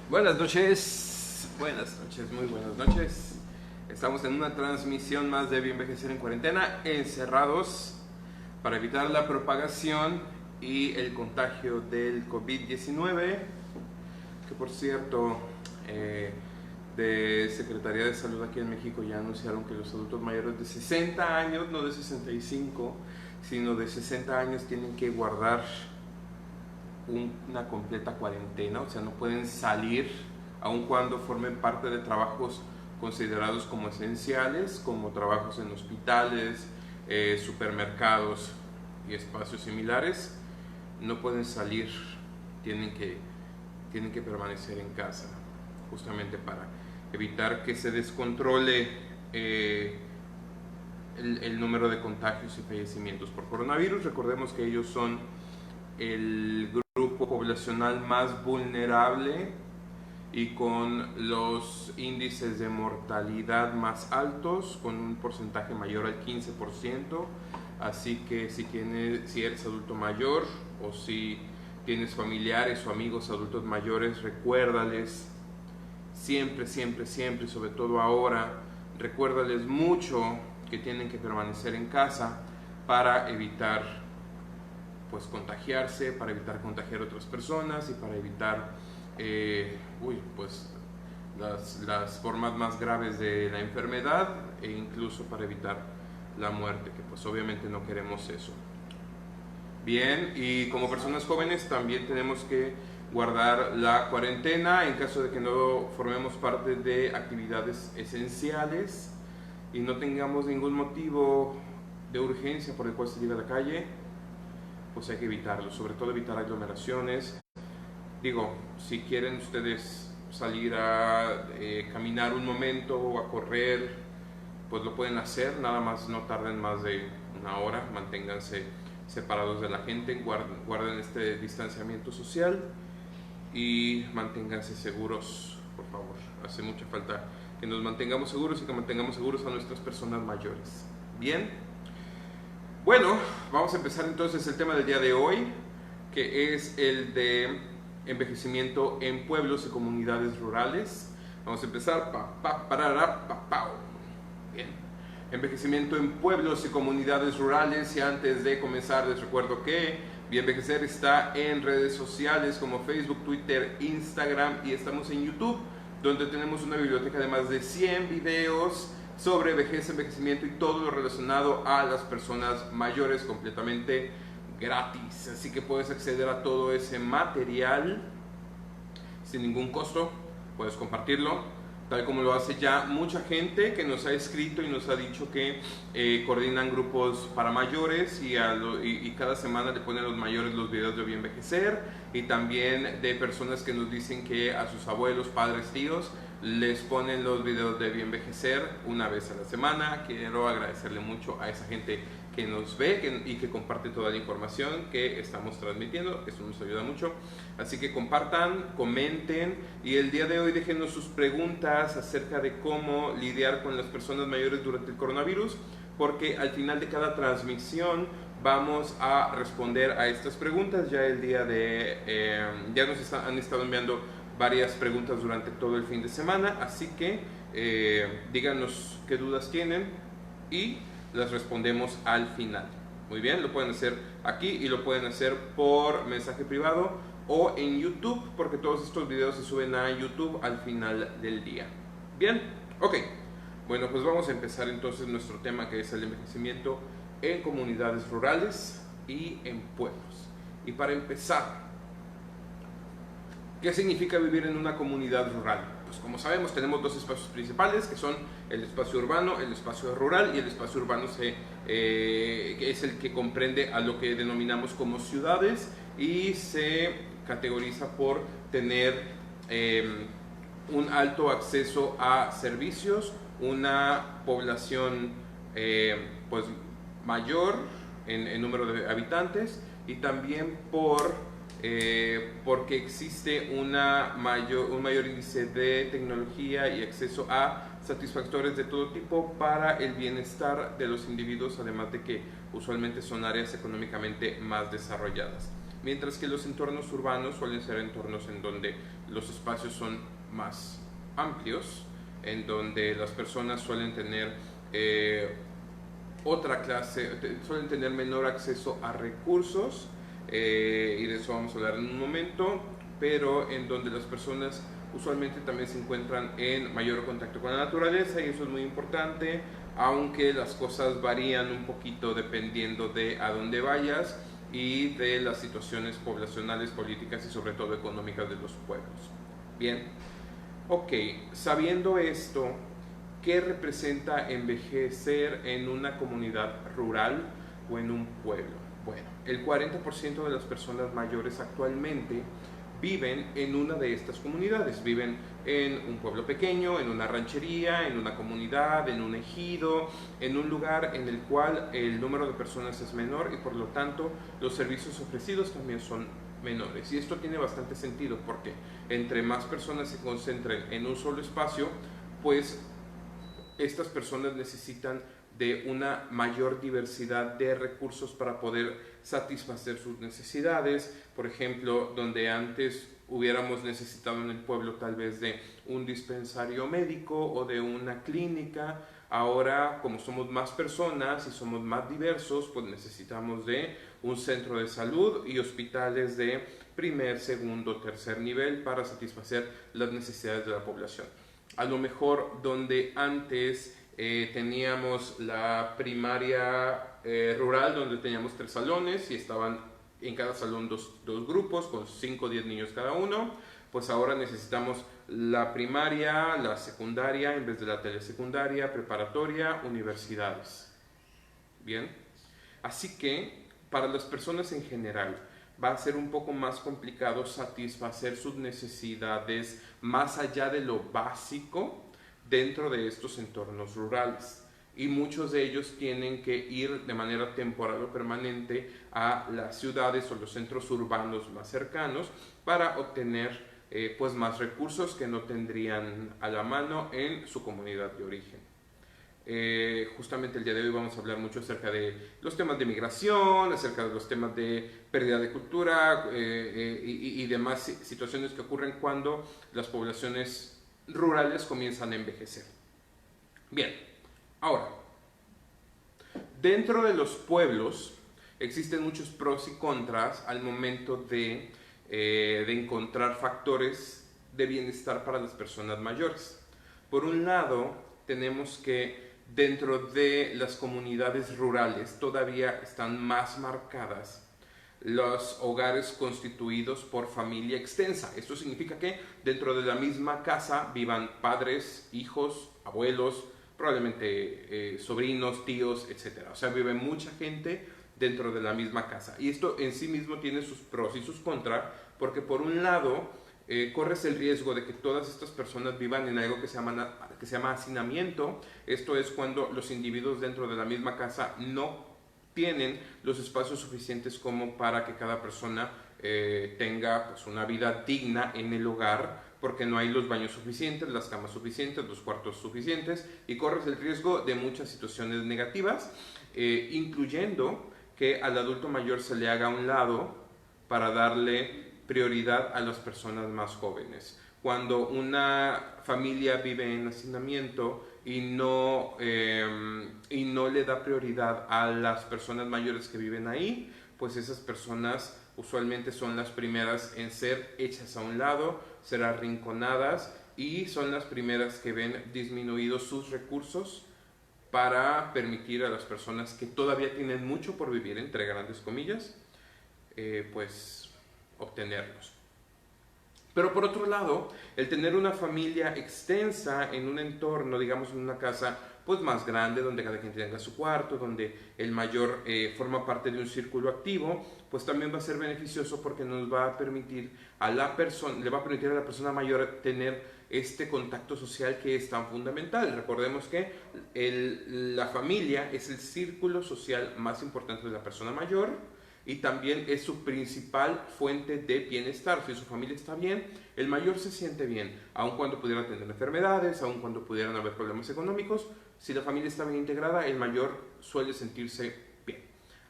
Buenas noches, muy buenas noches. Estamos en una transmisión más de Bioenvejecer en Cuarentena, encerrados para evitar la propagación y el contagio del COVID-19, que por cierto, de Secretaría de Salud aquí en México ya anunciaron que los adultos mayores de 60 años, no de 65, sino de 60 años tienen que guardar una completa cuarentena, o sea, no pueden salir aun cuando formen parte de trabajos considerados como esenciales, como trabajos en hospitales, supermercados y espacios similares. No pueden salir, tienen que permanecer en casa, justamente para evitar que se descontrole el número de contagios y fallecimientos por coronavirus. Recordemos que ellos son el grupo poblacional más vulnerable y con los índices de mortalidad más altos, con un porcentaje mayor al 15%. Así que si eres adulto mayor o si tienes familiares o amigos adultos mayores, recuérdales siempre, sobre todo ahora, recuérdales mucho que tienen que permanecer en casa para evitar contagiarse, para evitar contagiar a otras personas y para evitar las formas más graves de la enfermedad e incluso para evitar la muerte, que pues obviamente no queremos eso. Bien, y como personas jóvenes también tenemos que guardar la cuarentena en caso de que no formemos parte de actividades esenciales y no tengamos ningún motivo de urgencia por el cual salir a la calle. Pues hay que evitarlo, sobre todo evitar aglomeraciones. Digo, si quieren ustedes salir a caminar un momento o a correr, pues lo pueden hacer, nada más no tarden más de una hora, manténganse separados de la gente, guarden este distanciamiento social y manténganse seguros, por favor. Hace mucha falta que nos mantengamos seguros y que mantengamos seguros a nuestras personas mayores. Bien. Bueno, vamos a empezar entonces el tema del día de hoy, que es el de envejecimiento en pueblos y comunidades rurales. Vamos a empezar. Bien. Envejecimiento en pueblos y comunidades rurales. Y antes de comenzar les recuerdo que Bioenvejecer está en redes sociales como Facebook, Twitter, Instagram y estamos en YouTube, donde tenemos una biblioteca de más de 100 videos sobre vejez, envejecimiento y todo lo relacionado a las personas mayores completamente gratis. Así que puedes acceder a todo ese material sin ningún costo, puedes compartirlo, tal como lo hace ya mucha gente que nos ha escrito y nos ha dicho que coordinan grupos para mayores y cada semana le ponen a los mayores los videos de Bioenvejecer, y también de personas que nos dicen que a sus abuelos, padres, tíos les ponen los videos de Bioenvejecer una vez a la semana. Quiero agradecerle mucho a esa gente que nos ve y que comparte toda la información que estamos transmitiendo. Eso nos ayuda mucho. Así que compartan, comenten, y el día de hoy déjenos sus preguntas acerca de cómo lidiar con las personas mayores durante el coronavirus, porque al final de cada transmisión vamos a responder a estas preguntas. Ya el día de ya nos han estado enviando varias preguntas durante todo el fin de semana, así que díganos qué dudas tienen y las respondemos al final. Muy bien, lo pueden hacer aquí y lo pueden hacer por mensaje privado o en YouTube, porque todos estos videos se suben a YouTube al final del día. Bien, ok. Bueno, pues vamos a empezar entonces nuestro tema, que es el envejecimiento en comunidades rurales y en pueblos. Y para empezar, ¿qué significa vivir en una comunidad rural? Pues como sabemos, tenemos dos espacios principales, que son el espacio urbano, el espacio rural, y el espacio urbano es el que comprende a lo que denominamos como ciudades y se categoriza por tener un alto acceso a servicios, una población pues mayor en número de habitantes, y también porque existe un mayor índice de tecnología y acceso a satisfactores de todo tipo para el bienestar de los individuos, además de que usualmente son áreas económicamente más desarrolladas. mientras que los entornos urbanos suelen ser entornos en donde los espacios son más amplios, en donde las personas suelen tener suelen tener menor acceso a recursos, y de eso vamos a hablar en un momento, pero en donde las personas usualmente también se encuentran en mayor contacto con la naturaleza, y eso es muy importante, aunque las cosas varían un poquito dependiendo de a dónde vayas y de las situaciones poblacionales, políticas y sobre todo económicas de los pueblos. Bien, ok, sabiendo esto, ¿qué representa envejecer en una comunidad rural o en un pueblo? Bueno, el 40% de las personas mayores actualmente viven en una de estas comunidades. Viven en un pueblo pequeño, en una ranchería, en una comunidad, en un ejido, en un lugar en el cual el número de personas es menor y por lo tanto los servicios ofrecidos también son menores. Y esto tiene bastante sentido porque entre más personas se concentren en un solo espacio, pues estas personas necesitan de una mayor diversidad de recursos para poder satisfacer sus necesidades. Por ejemplo, donde antes hubiéramos necesitado en el pueblo tal vez de un dispensario médico o de una clínica, ahora como somos más personas y somos más diversos, pues necesitamos de un centro de salud y hospitales de primer, segundo, tercer nivel para satisfacer las necesidades de la población. A lo mejor donde antes teníamos la primaria rural, donde teníamos 3 salones y estaban en cada salón dos grupos con 5 o 10 niños cada uno, pues ahora necesitamos la primaria, la secundaria en vez de la telesecundaria, preparatoria, universidades. Bien, así que para las personas en general va a ser un poco más complicado satisfacer sus necesidades más allá de lo básico dentro de estos entornos rurales, y muchos de ellos tienen que ir de manera temporal o permanente a las ciudades o los centros urbanos más cercanos para obtener pues más recursos que no tendrían a la mano en su comunidad de origen. Justamente el día de hoy vamos a hablar mucho acerca de los temas de migración, acerca de los temas de pérdida de cultura y demás situaciones que ocurren cuando las poblaciones rurales comienzan a envejecer. Bien, ahora, dentro de los pueblos existen muchos pros y contras al momento de encontrar factores de bienestar para las personas mayores. Por un lado, tenemos que dentro de las comunidades rurales todavía están más marcadas los hogares constituidos por familia extensa. Esto significa que dentro de la misma casa vivan padres, hijos, abuelos, probablemente sobrinos, tíos, etc. O sea, vive mucha gente dentro de la misma casa. Y esto en sí mismo tiene sus pros y sus contras, porque por un lado corres el riesgo de que todas estas personas vivan en algo que se llama hacinamiento. Esto es cuando los individuos dentro de la misma casa no tienen los espacios suficientes como para que cada persona tenga pues, una vida digna en el hogar, porque no hay los baños suficientes, las camas suficientes, los cuartos suficientes, y corres el riesgo de muchas situaciones negativas, incluyendo que al adulto mayor se le haga a un lado para darle prioridad a las personas más jóvenes. Cuando una familia vive en hacinamiento y no le da prioridad a las personas mayores que viven ahí, pues esas personas usualmente son las primeras en ser hechas a un lado, ser arrinconadas, y son las primeras que ven disminuidos sus recursos para permitir a las personas que todavía tienen mucho por vivir, entre grandes comillas, pues obtenerlos. Pero por otro lado, el tener una familia extensa en un entorno, digamos en una casa pues más grande, donde cada quien tenga su cuarto, donde el mayor forma parte de un círculo activo, pues también va a ser beneficioso porque nos va a permitir le va a permitir a la persona mayor tener este contacto social que es tan fundamental. Recordemos que la familia es el círculo social más importante de la persona mayor, y también es su principal fuente de bienestar. Si su familia está bien, el mayor se siente bien, aun cuando pudieran tener enfermedades, aun cuando pudieran haber problemas económicos. Si la familia está bien integrada, el mayor suele sentirse bien.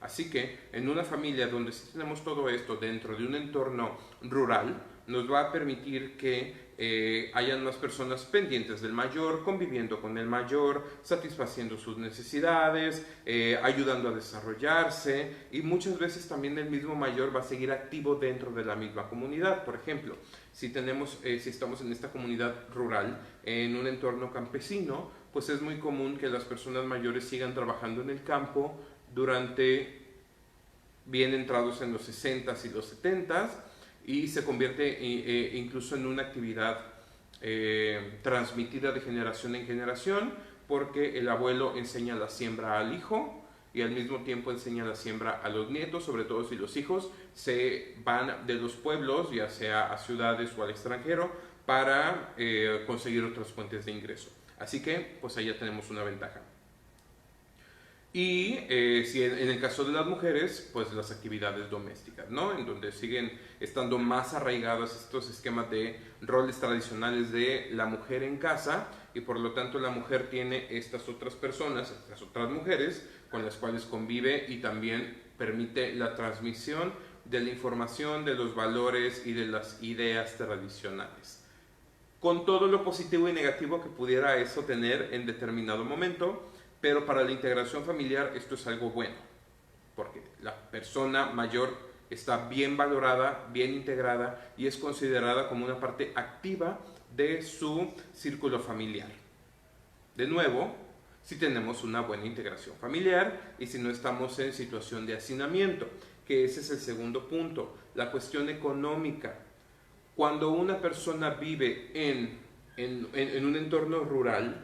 Así que en una familia donde sí tenemos todo esto dentro de un entorno rural, nos va a permitir que hayan más personas pendientes del mayor, conviviendo con el mayor, satisfaciendo sus necesidades, ayudando a desarrollarse, y muchas veces también el mismo mayor va a seguir activo dentro de la misma comunidad. Por ejemplo, si estamos en esta comunidad rural, en un entorno campesino, pues es muy común que las personas mayores sigan trabajando en el campo durante bien entrados en los 60s y los 70s, y se convierte incluso en una actividad transmitida de generación en generación, porque el abuelo enseña la siembra al hijo y al mismo tiempo enseña la siembra a los nietos, sobre todo si los hijos se van de los pueblos, ya sea a ciudades o al extranjero, para conseguir otras fuentes de ingreso. Así que, pues ahí ya tenemos una ventaja. Y si en el caso de las mujeres, pues las actividades domésticas, ¿no? En donde siguen estando más arraigados estos esquemas de roles tradicionales de la mujer en casa, y por lo tanto la mujer tiene estas otras personas, estas otras mujeres con las cuales convive, y también permite la transmisión de la información, de los valores y de las ideas tradicionales, con todo lo positivo y negativo que pudiera eso tener en determinado momento. Pero para la integración familiar esto es algo bueno, porque la persona mayor está bien valorada, bien integrada, y es considerada como una parte activa de su círculo familiar. De nuevo, si tenemos una buena integración familiar y si no estamos en situación de hacinamiento, que ese es el segundo punto, la cuestión económica. Cuando una persona vive en un entorno rural,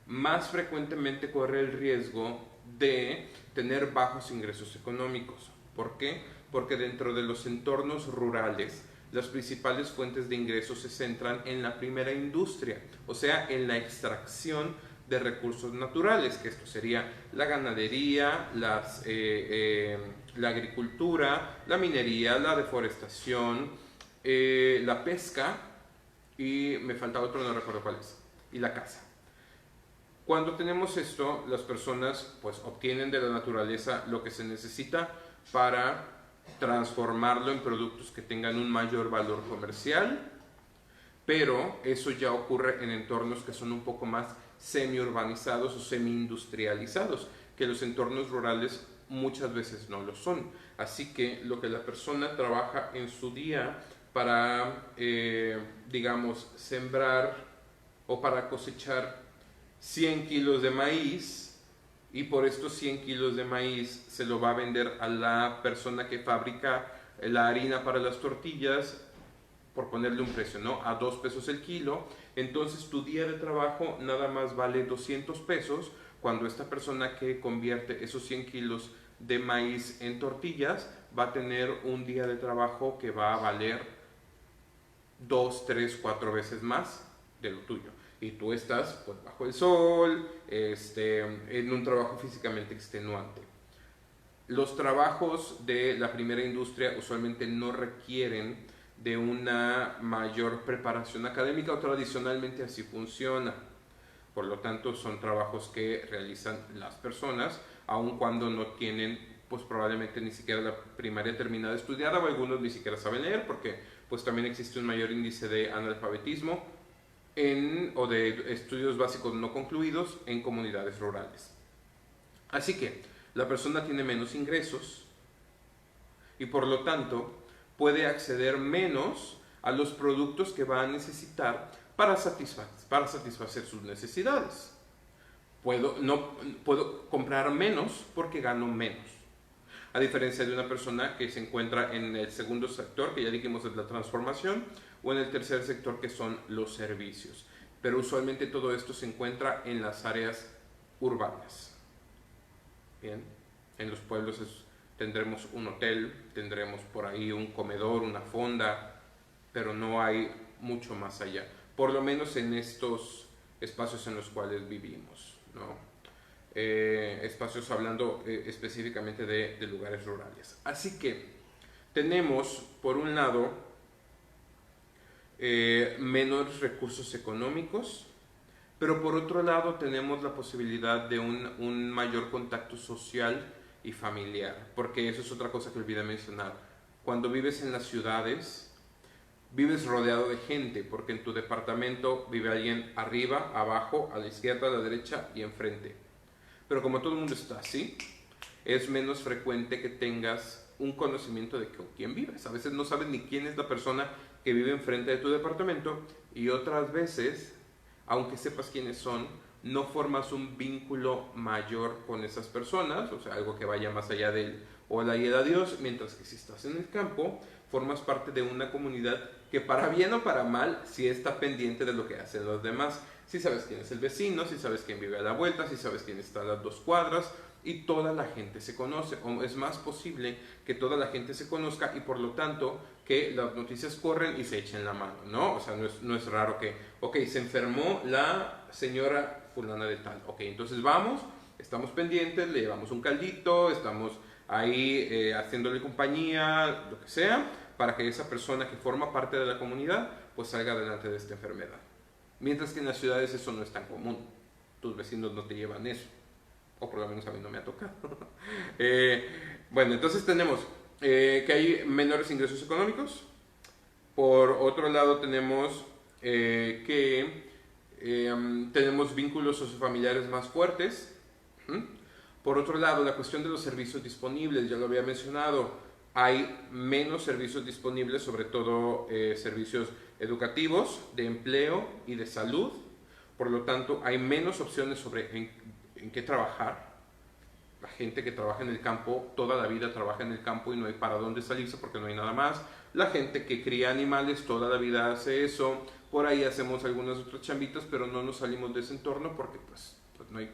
más frecuentemente corre el riesgo de tener bajos ingresos económicos. ¿Por qué? Porque dentro de los entornos rurales, las principales fuentes de ingresos se centran en la primera industria, o sea, en la extracción de recursos naturales, que esto sería la ganadería, la agricultura, la minería, la deforestación, la pesca, y me falta otro, no recuerdo cuál es, y la caza. Cuando tenemos esto, las personas pues obtienen de la naturaleza lo que se necesita para transformarlo en productos que tengan un mayor valor comercial, pero eso ya ocurre en entornos que son un poco más semi-urbanizados o semi-industrializados, que los entornos rurales muchas veces no lo son. Así que lo que la persona trabaja en su día para, digamos, sembrar o para cosechar 100 kilos de maíz, y por estos 100 kilos de maíz se lo va a vender a la persona que fabrica la harina para las tortillas, por ponerle un precio, ¿no? A 2 pesos el kilo. Entonces tu día de trabajo nada más vale 200 pesos, cuando esta persona que convierte esos 100 kilos de maíz en tortillas va a tener un día de trabajo que va a valer 2, 3, 4 veces más de lo tuyo. Y tú estás pues bajo el sol, en un trabajo físicamente extenuante. Los trabajos de la primera industria usualmente no requieren de una mayor preparación académica, o tradicionalmente así funciona. Por lo tanto, son trabajos que realizan las personas, aun cuando no tienen pues probablemente ni siquiera la primaria terminada estudiada, o algunos ni siquiera saben leer, porque pues también existe un mayor índice de analfabetismo o de estudios básicos no concluidos en comunidades rurales. Así que la persona tiene menos ingresos y por lo tanto puede acceder menos a los productos que va a necesitar para satisfacer sus necesidades. Puedo comprar menos porque gano menos. A diferencia de una persona que se encuentra en el segundo sector, que ya dijimos es la transformación, o en el tercer sector, que son los servicios. Pero usualmente todo esto se encuentra en las áreas urbanas. Bien, en los pueblos tendremos un hotel, tendremos por ahí un comedor, una fonda, pero no hay mucho más allá, por lo menos en estos espacios en los cuales vivimos, ¿no? Espacios hablando específicamente de lugares rurales. Así que tenemos, por un lado, menos recursos económicos, pero por otro lado tenemos la posibilidad de un mayor contacto social y familiar, porque eso es otra cosa que olvidé mencionar. Cuando vives en las ciudades, vives rodeado de gente, porque en tu departamento vive alguien arriba, abajo, a la izquierda, a la derecha y enfrente. Pero como todo el mundo está así, es menos frecuente que tengas un conocimiento de con quién vives. A veces no sabes ni quién es la persona que vive enfrente de tu departamento, y otras veces, aunque sepas quiénes son, no formas un vínculo mayor con esas personas, o sea, algo que vaya más allá del hola y el adiós, mientras que si estás en el campo, formas parte de una comunidad que para bien o para mal, sí está pendiente de lo que hacen los demás. Si sabes quién es el vecino, si sabes quién vive a la vuelta, si sabes quién está a las 2 cuadras, y toda la gente se conoce, o es más posible que toda la gente se conozca y por lo tanto que las noticias corren y se echen la mano, ¿no? O sea, no es raro que, ok, se enfermó la señora fulana de tal, ok, entonces vamos, estamos pendientes, le llevamos un caldito, estamos ahí haciéndole compañía, lo que sea, para que esa persona que forma parte de la comunidad pues salga adelante de esta enfermedad. Mientras que en las ciudades eso no es tan común, tus vecinos no te llevan eso, o por lo menos a mí no me ha tocado. Bueno, entonces tenemos que hay menores ingresos económicos. Por otro lado tenemos que tenemos vínculos sociofamiliares más fuertes. Por otro lado, la cuestión de los servicios disponibles, ya lo había mencionado, hay menos servicios disponibles, sobre todo servicios educativos, de empleo y de salud. Por lo tanto, hay menos opciones sobre en qué trabajar. La gente que trabaja en el campo, toda la vida trabaja en el campo y no hay para dónde salirse porque no hay nada más. La gente que cría animales, toda la vida hace eso. Por ahí hacemos algunas otras chambitas, pero no nos salimos de ese entorno porque pues no hay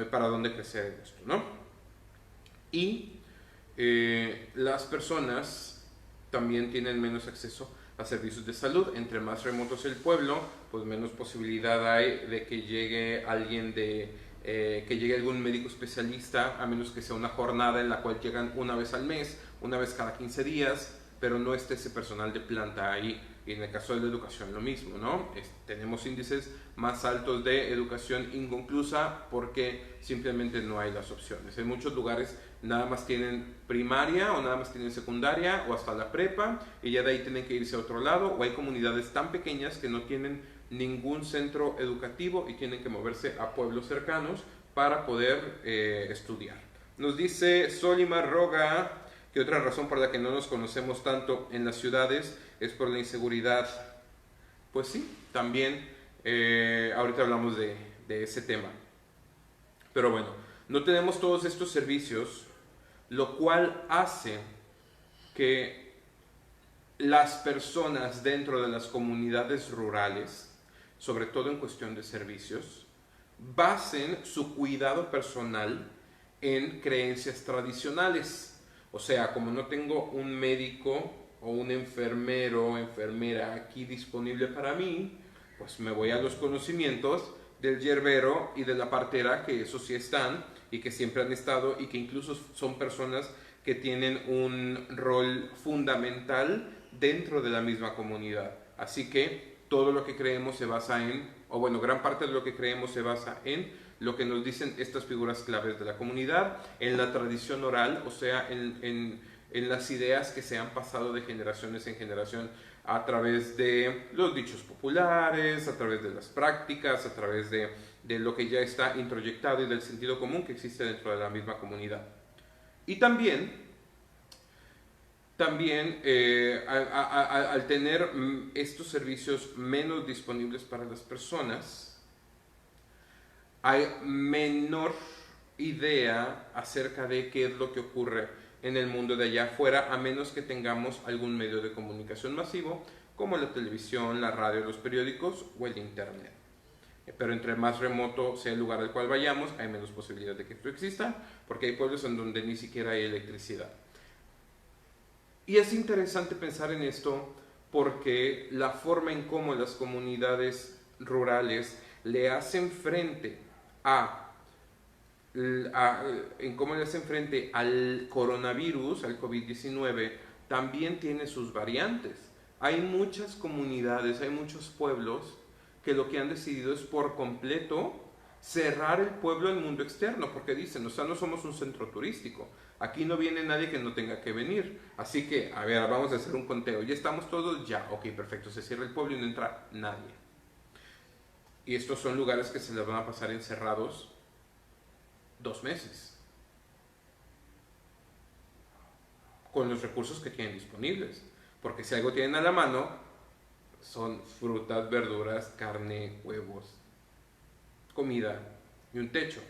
para dónde crecer en esto, ¿no? Y las personas también tienen menos acceso a servicios de salud. Entre más remotos el pueblo, pues menos posibilidad hay de que llegue alguien que llegue algún médico especialista, a menos que sea una jornada en la cual llegan una vez al mes, una vez cada 15 días, pero no esté ese personal de planta ahí. Y en el caso de la educación lo mismo, ¿no? Tenemos índices más altos de educación inconclusa porque simplemente no hay las opciones. En muchos lugares nada más tienen primaria o nada más tienen secundaria o hasta la prepa y ya de ahí tienen que irse a otro lado, o hay comunidades tan pequeñas que no tienen ningún centro educativo y tienen que moverse a pueblos cercanos para poder estudiar. Nos dice Solimar Roga que otra razón por la que no nos conocemos tanto en las ciudades es por la inseguridad. Pues sí, también ahorita hablamos de ese tema. Pero bueno, no tenemos todos estos servicios, lo cual hace que las personas dentro de las comunidades rurales, sobre todo en cuestión de servicios, basen su cuidado personal en creencias tradicionales. O sea, como no tengo un médico o un enfermero o enfermera aquí disponible para mí, pues me voy a los conocimientos del yerbero y de la partera, que esos sí están y que siempre han estado y que incluso son personas que tienen un rol fundamental dentro de la misma comunidad. Así que todo lo que creemos se basa en, o bueno, gran parte de lo que creemos se basa en lo que nos dicen estas figuras claves de la comunidad, en la tradición oral, o sea, en las ideas que se han pasado de generaciones en generación a través de los dichos populares, a través de las prácticas, a través de lo que ya está introyectado y del sentido común que existe dentro de la misma comunidad. Y también al tener estos servicios menos disponibles para las personas, hay menor idea acerca de qué es lo que ocurre en el mundo de allá afuera, a menos que tengamos algún medio de comunicación masivo, como la televisión, la radio, los periódicos o el internet. Pero entre más remoto sea el lugar al cual vayamos, hay menos posibilidad de que esto exista, porque hay pueblos en donde ni siquiera hay electricidad. Y es interesante pensar en esto porque la forma en cómo las comunidades rurales le hacen frente en cómo le hacen frente al coronavirus, al COVID-19, también tiene sus variantes. Hay muchas comunidades, hay muchos pueblos que lo que han decidido es por completo cerrar el pueblo al mundo externo, porque dicen, o sea, no somos un centro turístico, Aquí no viene nadie que no tenga que venir. Así que, a ver, vamos a hacer un conteo. ¿Ya estamos todos? Ya. Ok, perfecto. Se cierra el pueblo y no entra nadie. Y estos son lugares que se les van a pasar encerrados 2 meses. Con los recursos que tienen disponibles. Porque si algo tienen a la mano, son frutas, verduras, carne, huevos, comida y un techo,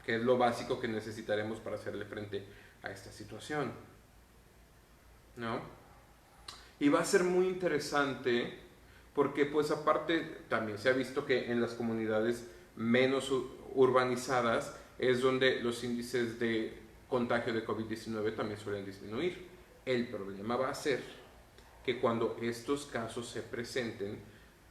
que es lo básico que necesitaremos para hacerle frente a esta situación, ¿no? Y va a ser muy interesante porque pues aparte también se ha visto que en las comunidades menos urbanizadas es donde los índices de contagio de COVID-19 también suelen disminuir. El problema va a ser que cuando estos casos se presenten,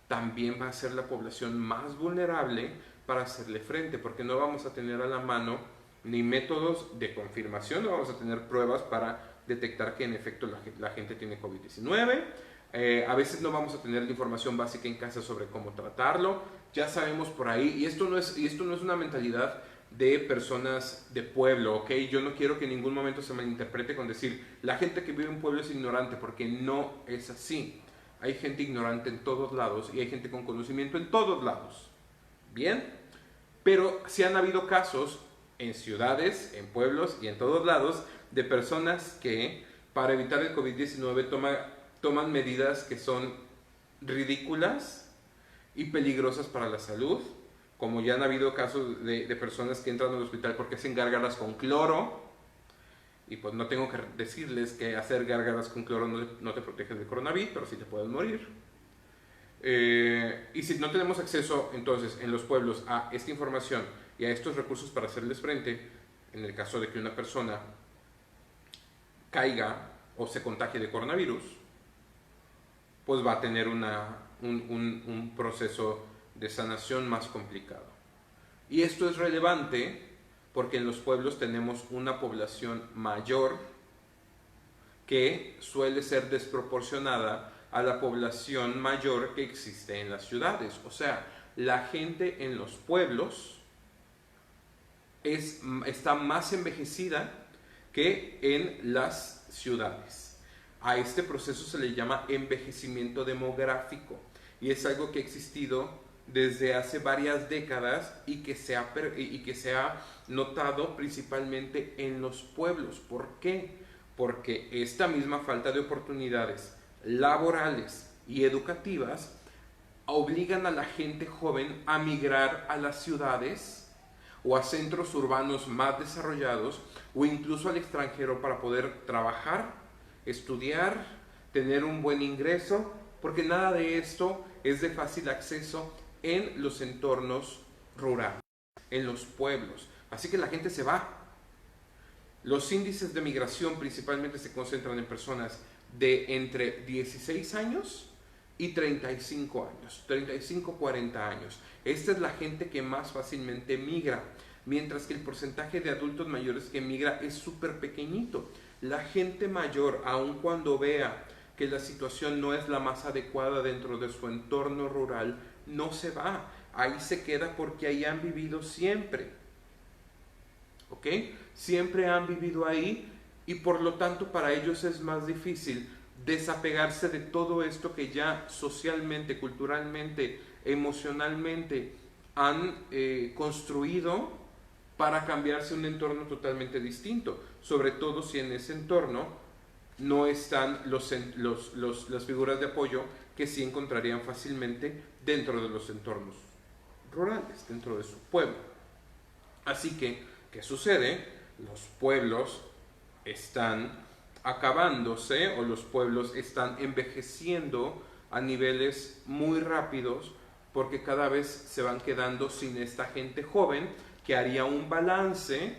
también va a ser la población más vulnerable para hacerle frente, porque no vamos a tener a la mano ni métodos de confirmación, no vamos a tener pruebas para detectar que en efecto la gente tiene COVID-19, a veces no vamos a tener la información básica en casa sobre cómo tratarlo, ya sabemos por ahí, y esto no es una mentalidad de personas de pueblo, ¿ok? Yo no quiero que en ningún momento se malinterprete con decir la gente que vive en un pueblo es ignorante, porque no es así. Hay gente ignorante en todos lados y hay gente con conocimiento en todos lados. Bien, pero sí han habido casos en ciudades, en pueblos y en todos lados de personas que para evitar el COVID-19 toman medidas que son ridículas y peligrosas para la salud, como ya han habido casos de personas que entran al hospital porque hacen gárgaras con cloro, y pues no tengo que decirles que hacer gárgaras con cloro no te protege del coronavirus, pero sí te puedes morir. Y si no tenemos acceso entonces en los pueblos a esta información y a estos recursos para hacerles frente, en el caso de que una persona caiga o se contagie de coronavirus, pues va a tener un proceso de sanación más complicado. Y esto es relevante porque en los pueblos tenemos una población mayor que suele ser desproporcionada a la población mayor que existe en las ciudades. O sea, la gente en los pueblos está más envejecida que en las ciudades. A este proceso se le llama envejecimiento demográfico y es algo que ha existido desde hace varias décadas y que se ha notado principalmente en los pueblos. ¿Por qué? Porque esta misma falta de oportunidades laborales y educativas obligan a la gente joven a migrar a las ciudades o a centros urbanos más desarrollados o incluso al extranjero para poder trabajar, estudiar, tener un buen ingreso, porque nada de esto es de fácil acceso en los entornos rurales, en los pueblos. Así que la gente se va. Los índices de migración principalmente se concentran en personas de entre 16 años y 35 años, 35-40 años. Esta es la gente que más fácilmente migra, mientras que el porcentaje de adultos mayores que migra es súper pequeñito. La gente mayor, aun cuando vea que la situación no es la más adecuada dentro de su entorno rural, no se va, ahí se queda porque ahí han vivido siempre, ¿ok? Siempre han vivido ahí y por lo tanto para ellos es más difícil desapegarse de todo esto que ya socialmente, culturalmente, emocionalmente han construido para cambiarse a un entorno totalmente distinto, sobre todo si en ese entorno no están las figuras de apoyo que sí encontrarían fácilmente dentro de los entornos rurales, dentro de su pueblo. Así que, ¿qué sucede? Los pueblos están acabándose o los pueblos están envejeciendo a niveles muy rápidos porque cada vez se van quedando sin esta gente joven que haría un balance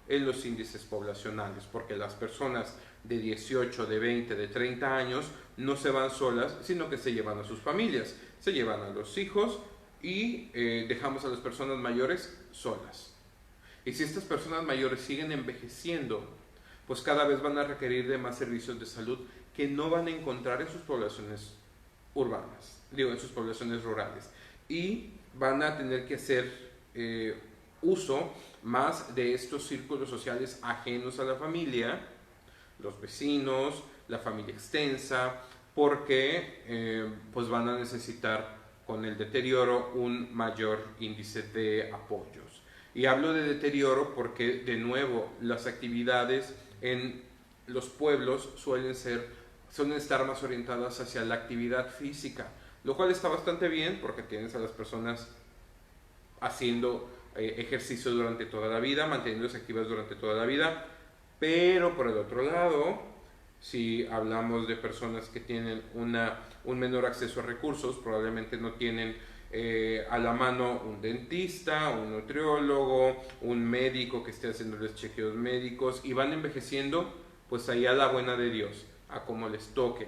en los índices poblacionales, porque las personas de 18, de 20, de 30 años no se van solas, sino que se llevan a sus familias, se llevan a los hijos y dejamos a las personas mayores solas. Y si estas personas mayores siguen envejeciendo, pues cada vez van a requerir de más servicios de salud que no van a encontrar en sus poblaciones urbanas, en sus poblaciones rurales. Y van a tener que hacer uso más de estos círculos sociales ajenos a la familia, los vecinos, la familia extensa, porque pues van a necesitar con el deterioro un mayor índice de apoyos. Y hablo de deterioro porque, de nuevo, las actividades en los pueblos suelen estar más orientadas hacia la actividad física, lo cual está bastante bien porque tienes a las personas haciendo ejercicio durante toda la vida, manteniéndose activas durante toda la vida, pero por el otro lado, si hablamos de personas que tienen un menor acceso a recursos, probablemente no tienen a la mano un dentista, un nutriólogo, un médico que esté haciéndoles chequeos médicos, y van envejeciendo pues ahí a la buena de Dios, a como les toque.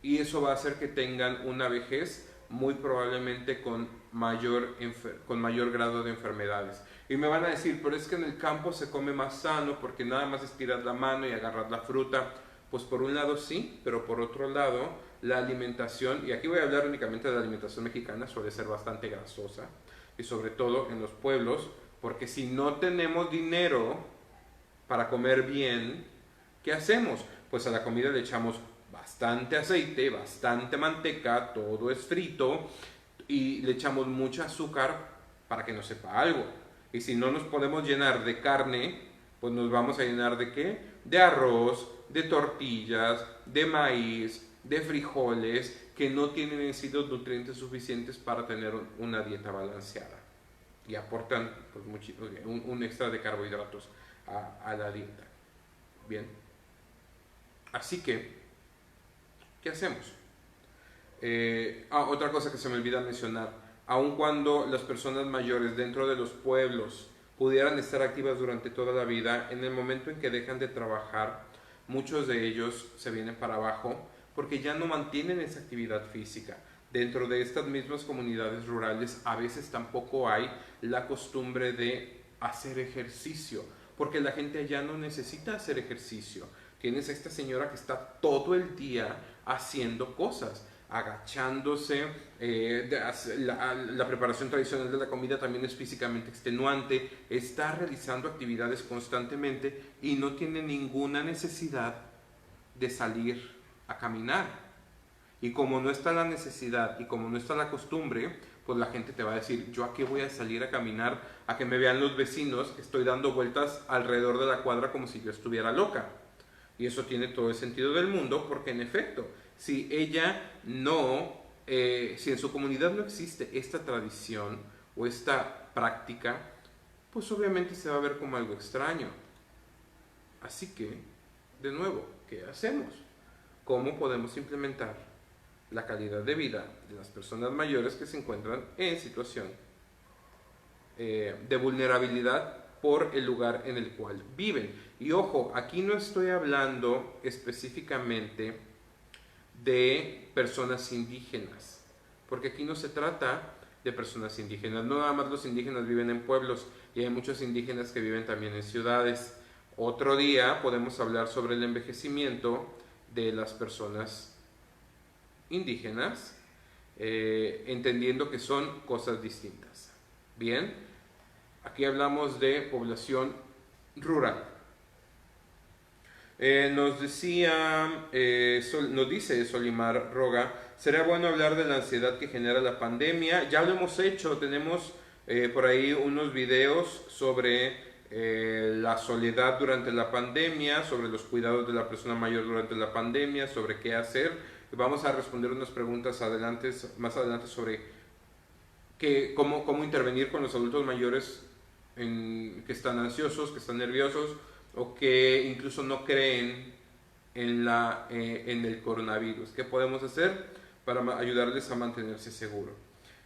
Y eso va a hacer que tengan una vejez muy probablemente con mayor grado de enfermedades. Y me van a decir, pero es que en el campo se come más sano porque nada más estiras la mano y agarras la fruta. Pues por un lado sí, pero por otro lado la alimentación, y aquí voy a hablar únicamente de la alimentación mexicana, suele ser bastante grasosa, y sobre todo en los pueblos, porque si no tenemos dinero para comer bien, ¿qué hacemos? Pues a la comida le echamos bastante aceite, bastante manteca, todo es frito, y le echamos mucho azúcar para que nos sepa algo. Y si no nos podemos llenar de carne, pues nos vamos a llenar ¿de qué? De arroz, de tortillas, de maíz, de frijoles, que no tienen en sí los nutrientes suficientes para tener una dieta balanceada. Y aportan pues, un extra de carbohidratos a la dieta. Bien. Así que, ¿qué hacemos? Otra cosa que se me olvida mencionar, aun cuando las personas mayores dentro de los pueblos pudieran estar activas durante toda la vida, en el momento en que dejan de trabajar, muchos de ellos se vienen para abajo porque ya no mantienen esa actividad física. Dentro de estas mismas comunidades rurales a veces tampoco hay la costumbre de hacer ejercicio, porque la gente ya no necesita hacer ejercicio. Tienes a esta señora que está todo el día haciendo cosas, agachándose, la preparación tradicional de la comida también es físicamente extenuante, está realizando actividades constantemente y no tiene ninguna necesidad de salir a caminar. Y como no está la necesidad y como no está la costumbre, pues la gente te va a decir, ¿yo a qué voy a salir a caminar? A que me vean los vecinos que estoy dando vueltas alrededor de la cuadra como si yo estuviera loca. Y eso tiene todo el sentido del mundo, porque en efecto, si si en su comunidad no existe esta tradición o esta práctica, pues obviamente se va a ver como algo extraño. Así que, de nuevo, ¿qué hacemos? ¿Cómo podemos implementar la calidad de vida de las personas mayores que se encuentran en situación de vulnerabilidad por el lugar en el cual viven? Y ojo, aquí no estoy hablando específicamente de personas indígenas, porque aquí no se trata de personas indígenas. No nada más los indígenas viven en pueblos, y hay muchos indígenas que viven también en ciudades. Otro día podemos hablar sobre el envejecimiento de las personas indígenas, entendiendo que son cosas distintas. Bien, aquí hablamos de población rural. Nos dice Solimar Roga, ¿sería bueno hablar de la ansiedad que genera la pandemia? Ya lo hemos hecho, tenemos por ahí unos videos sobre la soledad durante la pandemia, sobre los cuidados de la persona mayor durante la pandemia, sobre qué hacer. Vamos a responder unas preguntas más adelante sobre cómo intervenir con los adultos mayores que están ansiosos, que están nerviosos, o que incluso no creen en el coronavirus. ¿Qué podemos hacer para ayudarles a mantenerse seguros?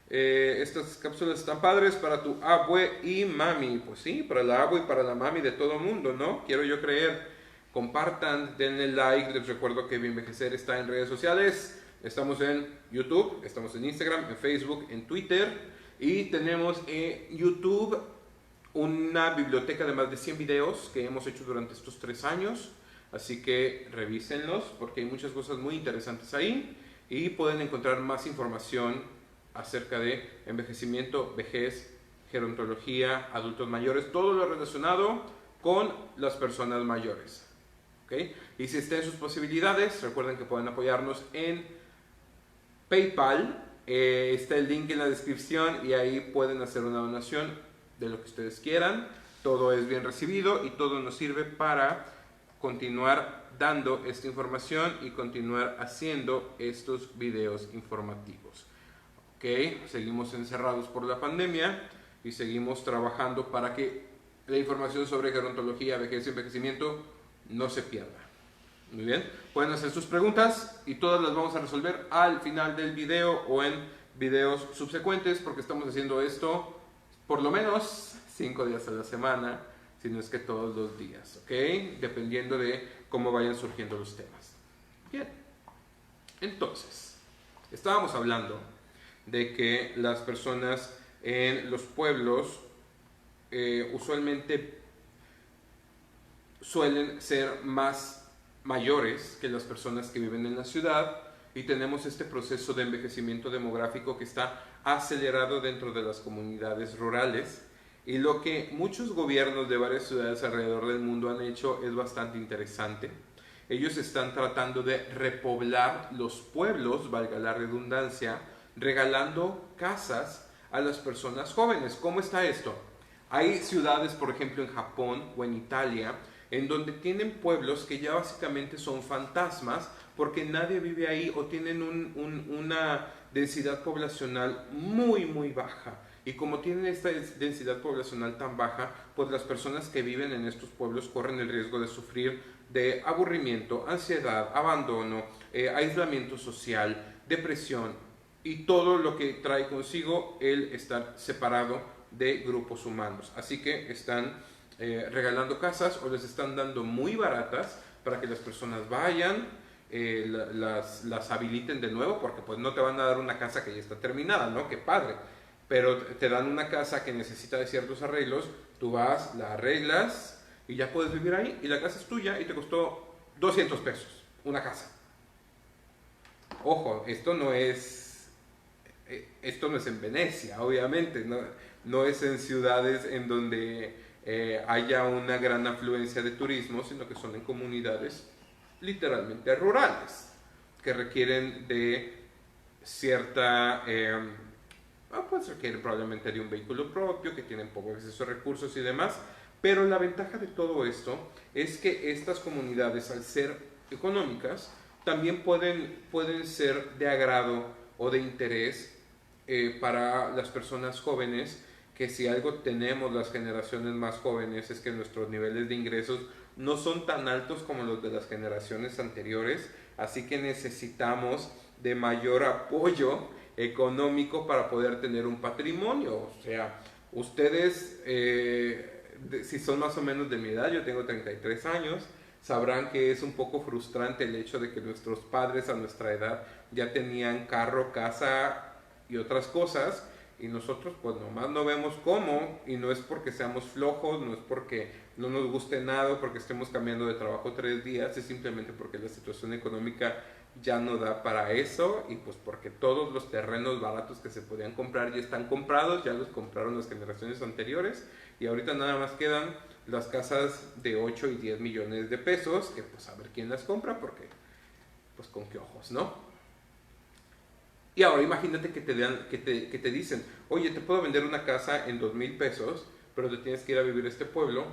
Estas cápsulas están padres para tu abue y mami. Pues sí, para la abue y para la mami de todo mundo, ¿no? Quiero yo creer. Compartan, denle like. Les recuerdo que Bienvejecer está en redes sociales. Estamos en YouTube, estamos en Instagram, en Facebook, en Twitter. Y tenemos en YouTube una biblioteca de más de 100 videos que hemos hecho durante estos 3 años. Así que revísenlos porque hay muchas cosas muy interesantes ahí. Y pueden encontrar más información acerca de envejecimiento, vejez gerontología, adultos mayores, todo lo relacionado con las personas mayores. ¿Okay? Y si está en sus posibilidades, recuerden que pueden apoyarnos en PayPal. Está el link en la descripción y ahí pueden hacer una donación de lo que ustedes quieran. Todo es bien recibido y todo nos sirve para continuar dando esta información y continuar haciendo estos videos informativos. ¿Okay? Seguimos encerrados por la pandemia y seguimos trabajando para que la información sobre gerontología, vejez y envejecimiento no se pierda. Muy bien, pueden hacer sus preguntas y todas las vamos a resolver al final del video o en videos subsecuentes, porque estamos haciendo esto por lo menos 5 días a la semana, si no es que todos los días, ¿ok? Dependiendo de cómo vayan surgiendo los temas. Bien, entonces, estábamos hablando de que las personas en los pueblos usualmente suelen ser más mayores que las personas que viven en la ciudad y tenemos este proceso de envejecimiento demográfico que está acelerado dentro de las comunidades rurales, y lo que muchos gobiernos de varias ciudades alrededor del mundo han hecho es bastante interesante. Ellos están tratando de repoblar los pueblos, valga la redundancia, regalando casas a las personas jóvenes. ¿Cómo está esto? Hay ciudades, por ejemplo, en Japón o en Italia, en donde tienen pueblos que ya básicamente son fantasmas porque nadie vive ahí o tienen una densidad poblacional muy baja. Y como tienen esta densidad poblacional tan baja, pues las personas que viven en estos pueblos corren el riesgo de sufrir de aburrimiento, ansiedad, abandono, aislamiento social, depresión y todo lo que trae consigo el estar separado de grupos humanos. Así que están regalando casas o les están dando muy baratas para que las personas vayan, las habiliten de nuevo, porque pues no te van a dar una casa que ya está terminada, ¿no? Qué padre, pero te dan una casa que necesita de ciertos arreglos, tú vas, la arreglas y ya puedes vivir ahí y la casa es tuya y te costó 200 pesos, una casa. Ojo, esto no es en Venecia, obviamente, no es en ciudades en donde haya una gran afluencia de turismo, sino que son en comunidades literalmente rurales, que requieren de cierta, pues requieren probablemente de un vehículo propio, que tienen poco acceso a recursos y demás, pero la ventaja de todo esto es que estas comunidades, al ser económicas, también pueden ser de agrado o de interés para las personas jóvenes, que si algo tenemos las generaciones más jóvenes es que nuestros niveles de ingresos no son tan altos como los de las generaciones anteriores, así que necesitamos de mayor apoyo económico para poder tener un patrimonio. O sea, ustedes, si son más o menos de mi edad, yo tengo 33 años, sabrán que es un poco frustrante el hecho de que nuestros padres a nuestra edad ya tenían carro, casa y otras cosas, y nosotros pues nomás no vemos cómo, y no es porque seamos flojos, no es porque no nos guste nada, porque estemos cambiando de trabajo 3 días, es simplemente porque la situación económica ya no da para eso, y pues porque todos los terrenos baratos que se podían comprar ya están comprados, ya los compraron las generaciones anteriores, y ahorita nada más quedan las casas de 8 y 10 millones de pesos, que pues a ver quién las compra, porque pues con qué ojos, ¿no? Y ahora imagínate que te dicen, oye, te puedo vender una casa en 2,000 pesos, pero te tienes que ir a vivir a este pueblo,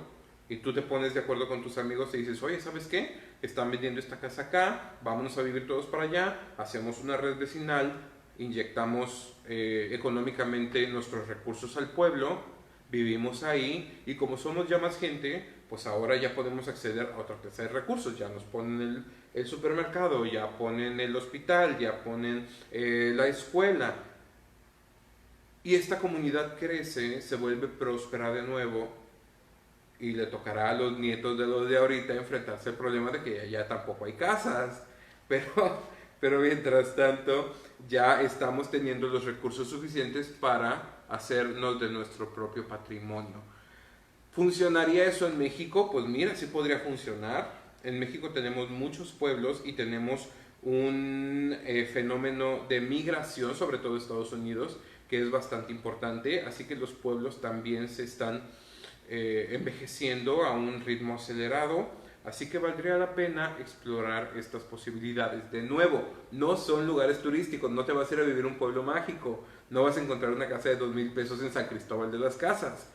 y tú te pones de acuerdo con tus amigos y dices, oye, ¿sabes qué? Están vendiendo esta casa acá, vámonos a vivir todos para allá, hacemos una red vecinal, inyectamos económicamente nuestros recursos al pueblo, vivimos ahí, y como somos ya más gente, pues ahora ya podemos acceder a otra clase de recursos, ya nos ponen el supermercado, ya ponen el hospital, ya ponen la escuela, y esta comunidad crece, se vuelve próspera de nuevo, y le tocará a los nietos de los de ahorita enfrentarse al problema de que ya tampoco hay casas, pero mientras tanto ya estamos teniendo los recursos suficientes para hacernos de nuestro propio patrimonio. ¿Funcionaría eso en México? Pues mira, sí podría funcionar. En México tenemos muchos pueblos y tenemos un fenómeno de migración, sobre todo de Estados Unidos, que es bastante importante, así que los pueblos también se están envejeciendo a un ritmo acelerado, así que valdría la pena explorar estas posibilidades. De nuevo, no son lugares turísticos, no te vas a ir a vivir un pueblo mágico, no vas a encontrar una casa de 2,000 pesos en San Cristóbal de las Casas,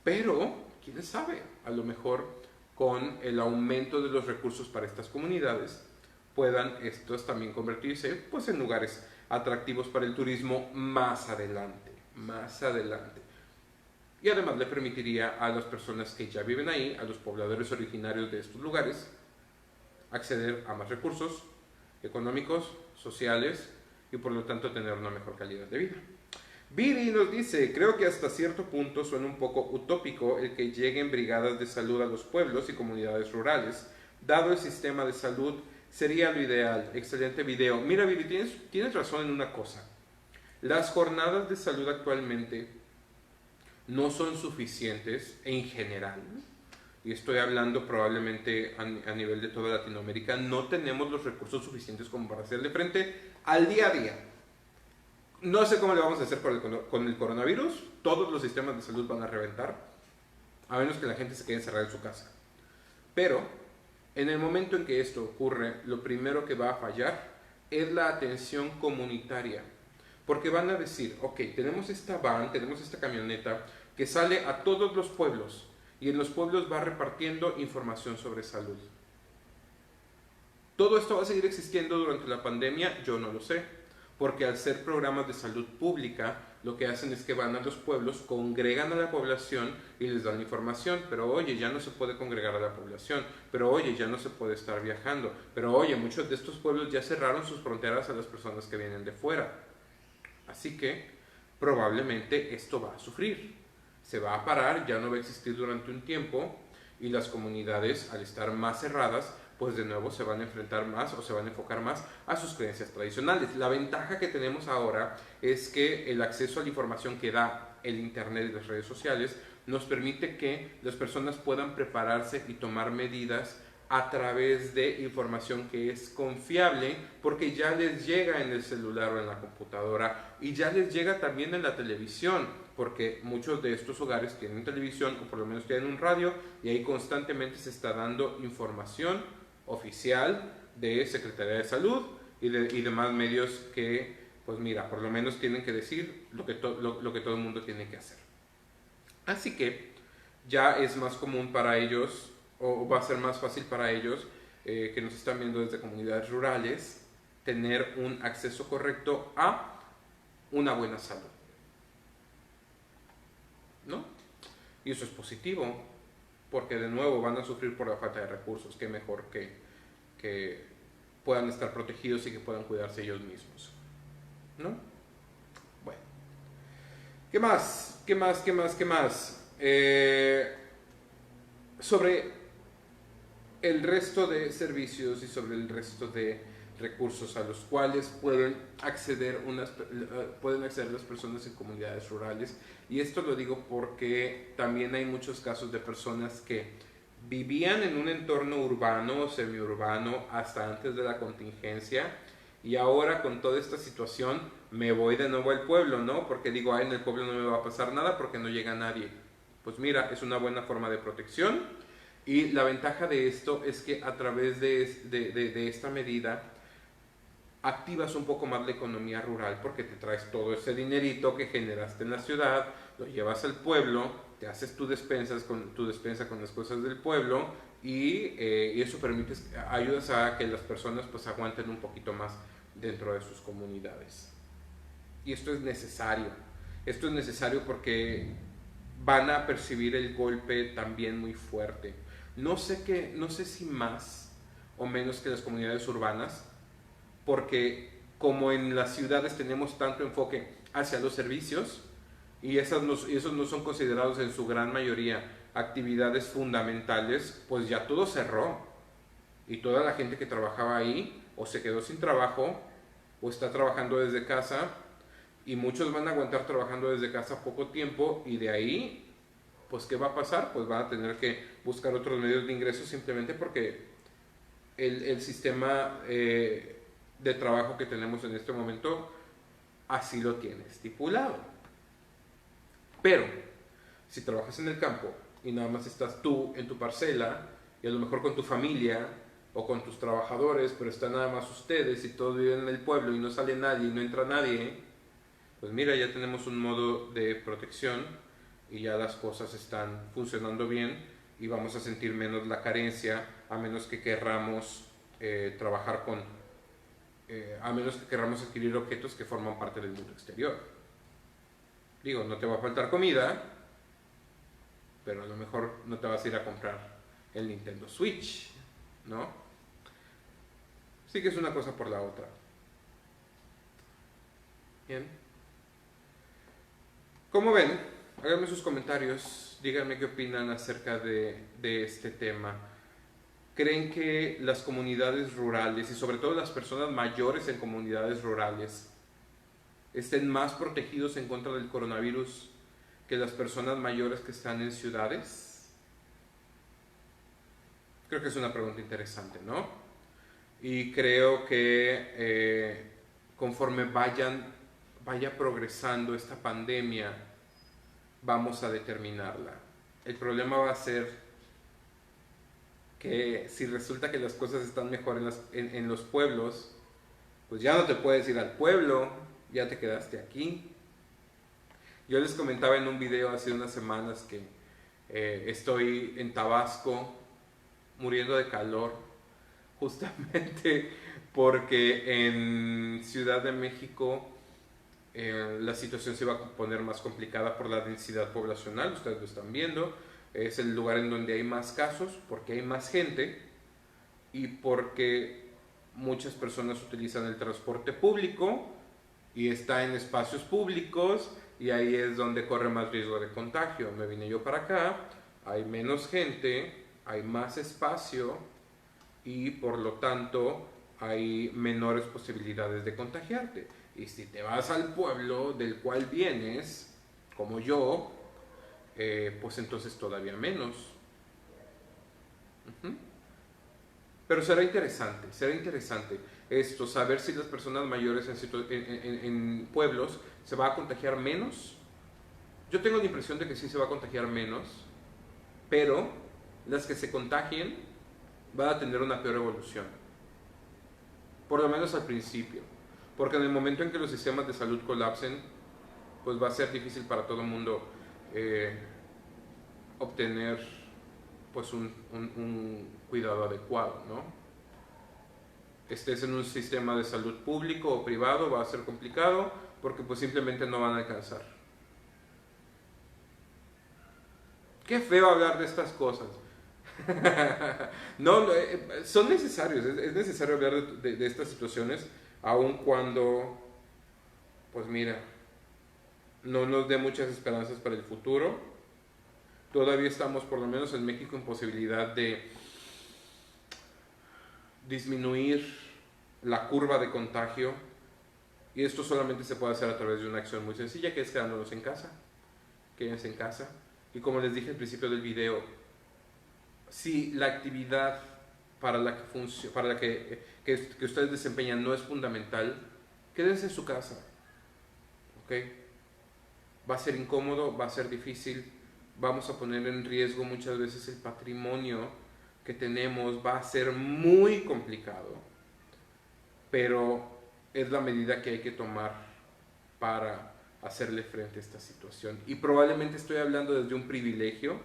pero, quién sabe, a lo mejor con el aumento de los recursos para estas comunidades puedan estos también convertirse pues en lugares atractivos para el turismo más adelante, más adelante. Y además le permitiría a las personas que ya viven ahí, a los pobladores originarios de estos lugares, acceder a más recursos económicos, sociales y por lo tanto tener una mejor calidad de vida. Viri nos dice, creo que hasta cierto punto suena un poco utópico el que lleguen brigadas de salud a los pueblos y comunidades rurales. Dado el sistema de salud, sería lo ideal. Excelente video. Mira, Viri, tienes razón en una cosa. Las jornadas de salud actualmente no son suficientes en general. Y estoy hablando probablemente a nivel de toda Latinoamérica. No tenemos los recursos suficientes como para hacerle frente al día a día. No sé cómo le vamos a hacer con el coronavirus. Todos los sistemas de salud van a reventar, a menos que la gente se quede encerrada en su casa. Pero, en el momento en que esto ocurre, lo primero que va a fallar es la atención comunitaria. Porque van a decir, ok, tenemos esta van, tenemos esta camioneta que sale a todos los pueblos y en los pueblos va repartiendo información sobre salud. ¿Todo esto va a seguir existiendo durante la pandemia? Yo no lo sé. Porque al ser programas de salud pública, lo que hacen es que van a los pueblos, congregan a la población y les dan información. Pero oye, ya no se puede congregar a la población. Pero oye, ya no se puede estar viajando. Pero oye, muchos de estos pueblos ya cerraron sus fronteras a las personas que vienen de fuera. Así que probablemente esto va a sufrir. Se va a parar, ya no va a existir durante un tiempo y las comunidades, al estar más cerradas, pues de nuevo se van a enfrentar más o se van a enfocar más a sus creencias tradicionales. La ventaja que tenemos ahora es que el acceso a la información que da el internet y las redes sociales nos permite que las personas puedan prepararse y tomar medidas a través de información que es confiable porque ya les llega en el celular o en la computadora y ya les llega también en la televisión porque muchos de estos hogares tienen televisión o por lo menos tienen un radio y ahí constantemente se está dando información oficial de Secretaría de Salud y demás medios que, pues mira, por lo menos tienen que decir lo que todo el mundo tiene que hacer. Así que ya es más común para ellos, o va a ser más fácil para ellos, que nos están viendo desde comunidades rurales, tener un acceso correcto a una buena salud, ¿no? Y eso es positivo, porque de nuevo van a sufrir por la falta de recursos. Qué mejor que puedan estar protegidos y que puedan cuidarse ellos mismos, ¿no? Bueno, ¿qué más? Sobre el resto de servicios y sobre el resto de recursos a los cuales pueden acceder las personas en comunidades rurales. Y esto lo digo porque también hay muchos casos de personas que vivían en un entorno urbano o semiurbano hasta antes de la contingencia y ahora con toda esta situación me voy de nuevo al pueblo, ¿no? Porque digo, en el pueblo no me va a pasar nada porque no llega nadie. Pues mira, es una buena forma de protección y la ventaja de esto es que a través de esta medida activas un poco más la economía rural porque te traes todo ese dinerito que generaste en la ciudad, lo llevas al pueblo, te haces tu despensa con las cosas del pueblo y eso ayudas a que las personas pues aguanten un poquito más dentro de sus comunidades. Y esto es necesario porque van a percibir el golpe también muy fuerte. No sé si más o menos que las comunidades urbanas, porque como en las ciudades tenemos tanto enfoque hacia los servicios y esos no son considerados en su gran mayoría actividades fundamentales, pues ya todo cerró y toda la gente que trabajaba ahí o se quedó sin trabajo o está trabajando desde casa y muchos van a aguantar trabajando desde casa poco tiempo y de ahí, pues ¿qué va a pasar? Pues van a tener que buscar otros medios de ingreso simplemente porque el sistema de trabajo que tenemos en este momento así lo tiene estipulado. Pero, si trabajas en el campo y nada más estás tú en tu parcela, y a lo mejor con tu familia o con tus trabajadores, pero están nada más ustedes y todos viven en el pueblo y no sale nadie y no entra nadie, pues mira, ya tenemos un modo de protección y ya las cosas están funcionando bien y vamos a sentir menos la carencia, a menos que querramos trabajar con, a menos que querramos adquirir objetos que forman parte del mundo exterior. Digo, no te va a faltar comida, pero a lo mejor no te vas a ir a comprar el Nintendo Switch, ¿no? Sí que es una cosa por la otra. Bien. Como ven, háganme sus comentarios, díganme qué opinan acerca de este tema. ¿Creen que las comunidades rurales y sobre todo las personas mayores en comunidades rurales estén más protegidos en contra del coronavirus que las personas mayores que están en ciudades? Creo que es una pregunta interesante, ¿no? Y creo que conforme vaya progresando esta pandemia, vamos a determinarla. El problema va a ser que si resulta que las cosas están mejor en los pueblos, pues ya no te puedes ir al pueblo, ya te quedaste aquí. Yo les comentaba en un video hace unas semanas que estoy en Tabasco muriendo de calor, justamente porque en Ciudad de México la situación se va a poner más complicada por la densidad poblacional, ustedes lo están viendo, es el lugar en donde hay más casos, porque hay más gente y porque muchas personas utilizan el transporte público y está en espacios públicos y ahí es donde corre más riesgo de contagio. Me vine yo para acá, hay menos gente, hay más espacio y por lo tanto hay menores posibilidades de contagiarte. Y si te vas al pueblo del cual vienes, como yo, pues entonces todavía menos. Pero será interesante esto, saber si las personas mayores en pueblos se va a contagiar menos. Yo tengo la impresión de que sí se va a contagiar menos, pero las que se contagien van a tener una peor evolución, por lo menos al principio, porque en el momento en que los sistemas de salud colapsen, pues va a ser difícil para todo el mundo obtener pues un cuidado adecuado, ¿no? Estés en un sistema de salud público o privado, va a ser complicado porque pues simplemente no van a alcanzar. Qué feo hablar de estas cosas. No, son necesarios, es necesario hablar de estas situaciones, aun cuando, pues mira, no nos dé muchas esperanzas para el futuro. Todavía estamos, por lo menos en México, en posibilidad de disminuir la curva de contagio, y esto solamente se puede hacer a través de una acción muy sencilla, que es quedándonos en casa. Quédense en casa. Y como les dije al principio del video, si la actividad para la que ustedes desempeñan no es fundamental, quédense en su casa. ¿Ok? Va a ser incómodo, va a ser difícil, vamos a poner en riesgo muchas veces el patrimonio que tenemos, va a ser muy complicado, pero es la medida que hay que tomar para hacerle frente a esta situación. Y probablemente estoy hablando desde un privilegio,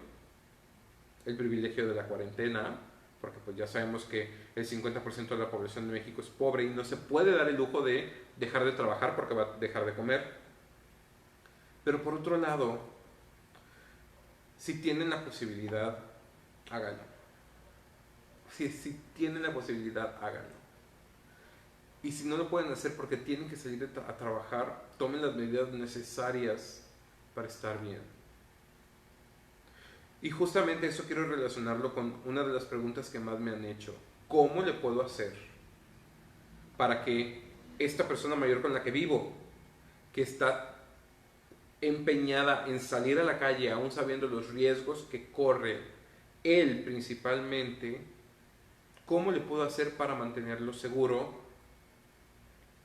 el privilegio de la cuarentena, porque pues ya sabemos que el 50% de la población de México es pobre y no se puede dar el lujo de dejar de trabajar porque va a dejar de comer. Pero por otro lado, si tienen la posibilidad, háganlo. Si tienen la posibilidad, háganlo. Y si no lo pueden hacer porque tienen que salir a trabajar, tomen las medidas necesarias para estar bien. Y justamente eso quiero relacionarlo con una de las preguntas que más me han hecho. ¿Cómo le puedo hacer para que esta persona mayor con la que vivo, que está empeñada en salir a la calle aún sabiendo los riesgos que corre él principalmente, cómo le puedo hacer para mantenerlo seguro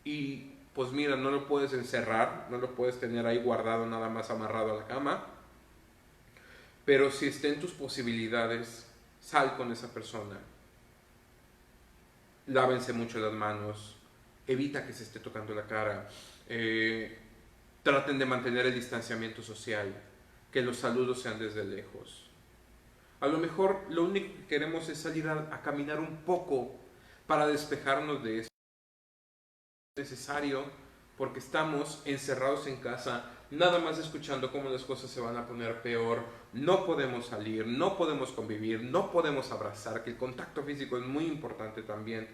y pues mira, no lo puedes encerrar, no lo puedes tener ahí guardado nada más amarrado a la cama, pero si está en tus posibilidades, sal con esa persona, lávense mucho las manos, evita que se esté tocando la cara, traten de mantener el distanciamiento social, que los saludos sean desde lejos. A lo mejor lo único que queremos es salir a caminar un poco para despejarnos de eso. Es necesario porque estamos encerrados en casa, nada más escuchando cómo las cosas se van a poner peor, no podemos salir, no podemos convivir, no podemos abrazar, que el contacto físico es muy importante también.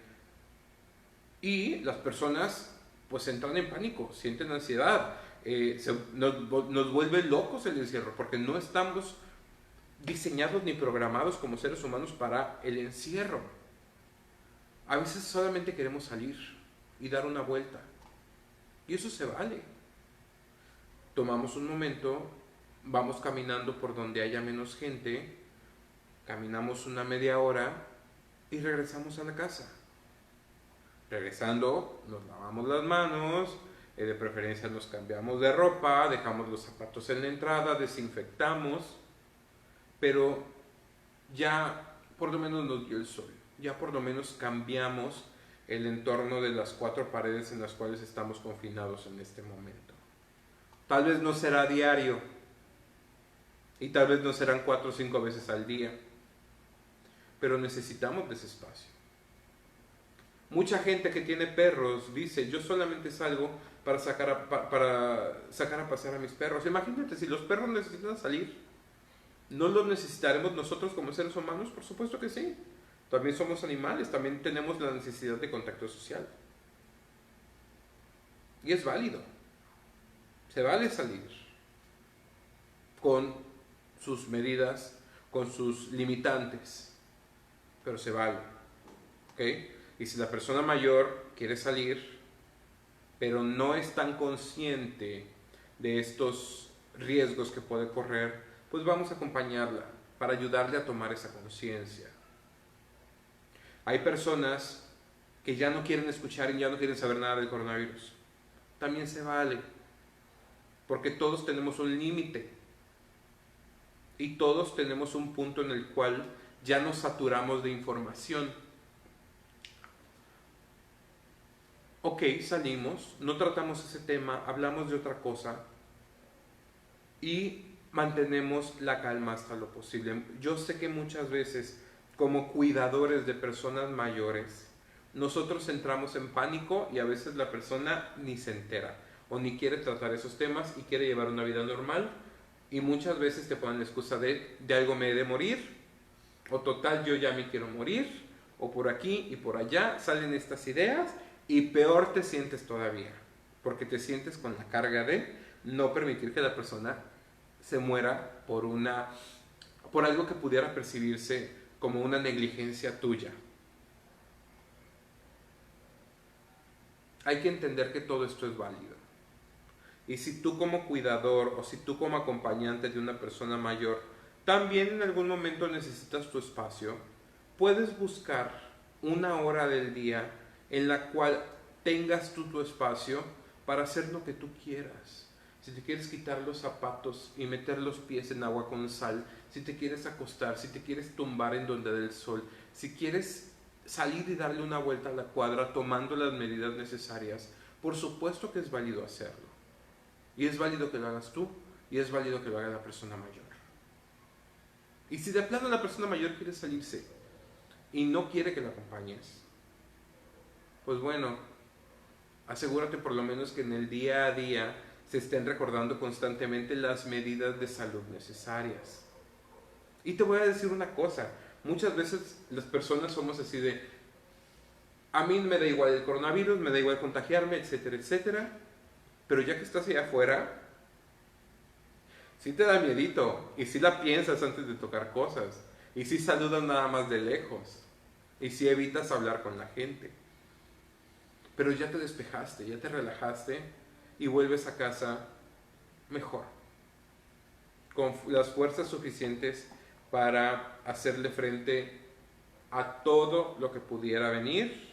Y las personas pues entran en pánico, sienten ansiedad, nos vuelve locos el encierro, porque no estamos diseñados ni programados como seres humanos para el encierro. A veces solamente queremos salir y dar una vuelta, y eso se vale. Tomamos un momento, vamos caminando por donde haya menos gente, caminamos una media hora y regresamos a la casa. Regresando, nos lavamos las manos, de preferencia nos cambiamos de ropa, dejamos los zapatos en la entrada, desinfectamos, pero ya por lo menos nos dio el sol, ya por lo menos cambiamos el entorno de las 4 paredes en las cuales estamos confinados en este momento. Tal vez no será diario, y tal vez no serán 4 o 5 veces al día, pero necesitamos de ese espacio. Mucha gente que tiene perros dice, yo solamente salgo para sacar a pasear a mis perros. Imagínate, si los perros necesitan salir, ¿no los necesitaremos nosotros como seres humanos? Por supuesto que sí. También somos animales, también tenemos la necesidad de contacto social. Y es válido. Se vale salir con sus medidas, con sus limitantes, pero se vale. ¿Ok? Y si la persona mayor quiere salir, pero no es tan consciente de estos riesgos que puede correr, pues vamos a acompañarla para ayudarle a tomar esa conciencia. Hay personas que ya no quieren escuchar y ya no quieren saber nada del coronavirus. También se vale, porque todos tenemos un límite y todos tenemos un punto en el cual ya nos saturamos de información. Ok, salimos, no tratamos ese tema, hablamos de otra cosa y mantenemos la calma hasta lo posible. Yo sé que muchas veces, como cuidadores de personas mayores, nosotros entramos en pánico y a veces la persona ni se entera o ni quiere tratar esos temas y quiere llevar una vida normal, y muchas veces te ponen la excusa de algo me he de morir, o total yo ya me quiero morir, o por aquí y por allá salen estas ideas. Y peor te sientes todavía, porque te sientes con la carga de no permitir que la persona se muera por algo que pudiera percibirse como una negligencia tuya. Hay que entender que todo esto es válido. Y si tú como cuidador o si tú como acompañante de una persona mayor también en algún momento necesitas tu espacio, puedes buscar una hora del día en la cual tengas tú tu espacio para hacer lo que tú quieras. Si te quieres quitar los zapatos y meter los pies en agua con sal, si te quieres acostar, si te quieres tumbar en donde dé el sol, si quieres salir y darle una vuelta a la cuadra tomando las medidas necesarias, por supuesto que es válido hacerlo. Y es válido que lo hagas tú, y es válido que lo haga la persona mayor. Y si de plano la persona mayor quiere salirse y no quiere que la acompañes, pues bueno, asegúrate por lo menos que en el día a día se estén recordando constantemente las medidas de salud necesarias. Y te voy a decir una cosa, muchas veces las personas somos así de, a mí me da igual el coronavirus, me da igual contagiarme, etcétera, etcétera, pero ya que estás allá afuera, sí te da miedito, y sí la piensas antes de tocar cosas, y sí saludas nada más de lejos, y sí evitas hablar con la gente. Pero ya te despejaste, ya te relajaste y vuelves a casa mejor, con las fuerzas suficientes para hacerle frente a todo lo que pudiera venir,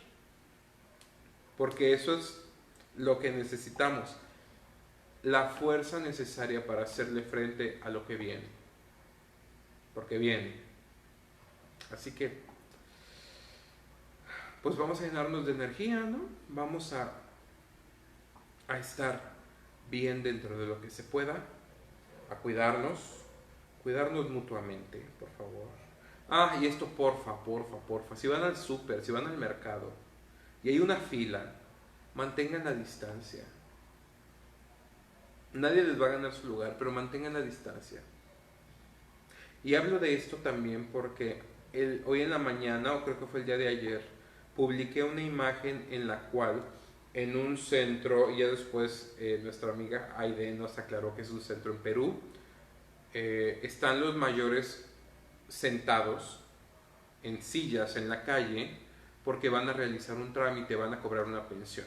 porque eso es lo que necesitamos, la fuerza necesaria para hacerle frente a lo que viene, porque viene. Así que, pues vamos a llenarnos de energía, ¿no? Vamos a estar bien dentro de lo que se pueda, a cuidarnos mutuamente, por favor. Ah, y esto porfa, si van al súper, si van al mercado y hay una fila, mantengan la distancia. Nadie les va a ganar su lugar, pero mantengan la distancia. Y hablo de esto también porque hoy en la mañana, o creo que fue el día de ayer, publiqué una imagen en la cual en un centro, y ya después nuestra amiga Aide nos aclaró que es un centro en Perú, están los mayores sentados en sillas en la calle porque van a realizar un trámite, van a cobrar una pensión.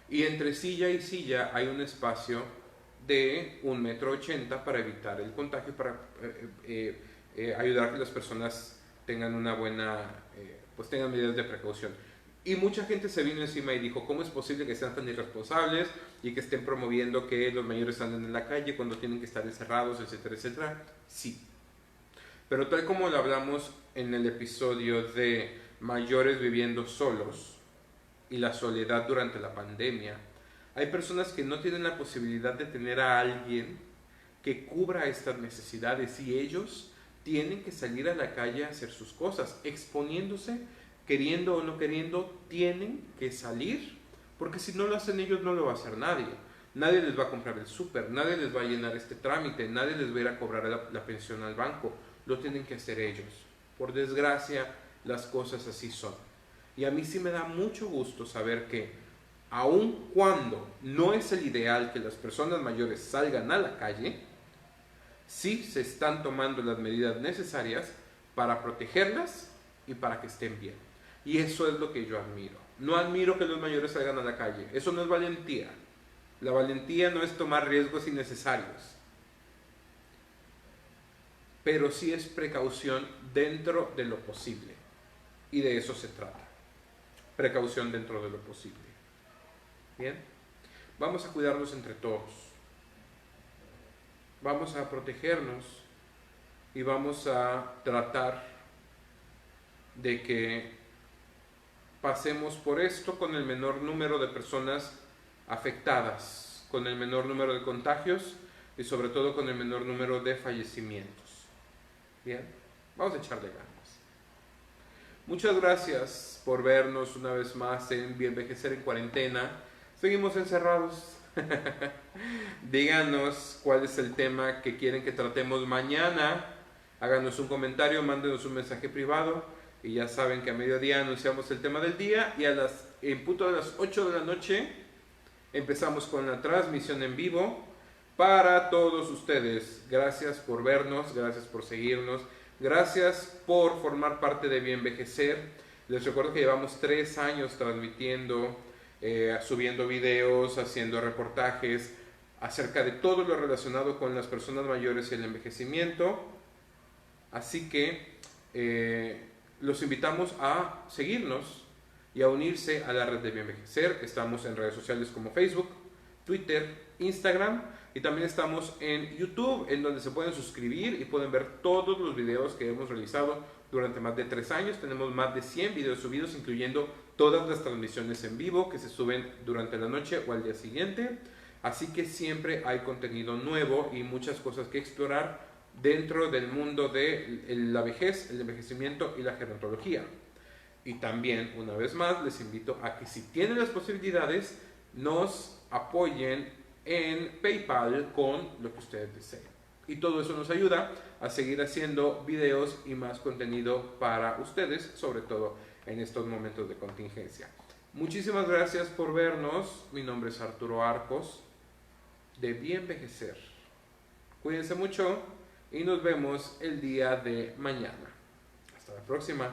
Y entre silla y silla hay un espacio de 1,80 m para evitar el contagio, para ayudar a que las personas tengan una buena, pues tengan medidas de precaución. Y mucha gente se vino encima y dijo, ¿cómo es posible que sean tan irresponsables y que estén promoviendo que los mayores anden en la calle cuando tienen que estar encerrados, etcétera, etcétera? Sí. Pero tal como lo hablamos en el episodio de mayores viviendo solos y la soledad durante la pandemia, hay personas que no tienen la posibilidad de tener a alguien que cubra estas necesidades y ellos tienen que salir a la calle a hacer sus cosas, exponiéndose, queriendo o no queriendo, tienen que salir, porque si no lo hacen ellos no lo va a hacer nadie. Nadie les va a comprar el súper, nadie les va a llenar este trámite, nadie les va a ir a cobrar la pensión al banco, lo tienen que hacer ellos. Por desgracia, las cosas así son. Y a mí sí me da mucho gusto saber que, aun cuando no es el ideal que las personas mayores salgan a la calle, sí se están tomando las medidas necesarias para protegerlas y para que estén bien. Y eso es lo que yo admiro. No admiro que los mayores salgan a la calle. Eso no es valentía. La valentía no es tomar riesgos innecesarios. Pero sí es precaución dentro de lo posible. Y de eso se trata. Precaución dentro de lo posible. Bien. Vamos a cuidarnos entre todos. Vamos a protegernos y vamos a tratar de que pasemos por esto con el menor número de personas afectadas, con el menor número de contagios y sobre todo con el menor número de fallecimientos. Bien, vamos a echarle ganas. Muchas gracias por vernos una vez más en Bienvejecer en Cuarentena. Seguimos encerrados. Díganos cuál es el tema que quieren que tratemos mañana. Háganos un comentario, mándenos un mensaje privado. Y ya saben que a mediodía anunciamos el tema del día. Y en punto de las 8 de la noche empezamos con la transmisión en vivo para todos ustedes. Gracias por vernos, gracias por seguirnos. Gracias por formar parte de Bienvejecer. Les recuerdo que llevamos 3 años transmitiendo, subiendo videos, haciendo reportajes acerca de todo lo relacionado con las personas mayores y el envejecimiento. Así que los invitamos a seguirnos y a unirse a la red de Bienvejecer. Estamos en redes sociales como Facebook, Twitter, Instagram, y también estamos en YouTube, en donde se pueden suscribir y pueden ver todos los videos que hemos realizado durante más de 3 años. Tenemos más de 100 videos subidos, incluyendo todas las transmisiones en vivo que se suben durante la noche o al día siguiente. Así que siempre hay contenido nuevo y muchas cosas que explorar dentro del mundo de la vejez, el envejecimiento y la gerontología. Y también, una vez más, les invito a que si tienen las posibilidades, nos apoyen en PayPal con lo que ustedes deseen. Y todo eso nos ayuda a seguir haciendo videos y más contenido para ustedes, sobre todo en estos momentos de contingencia. Muchísimas gracias por vernos. Mi nombre es Arturo Arcos, de Bienvejecer. Cuídense mucho y nos vemos el día de mañana. Hasta la próxima.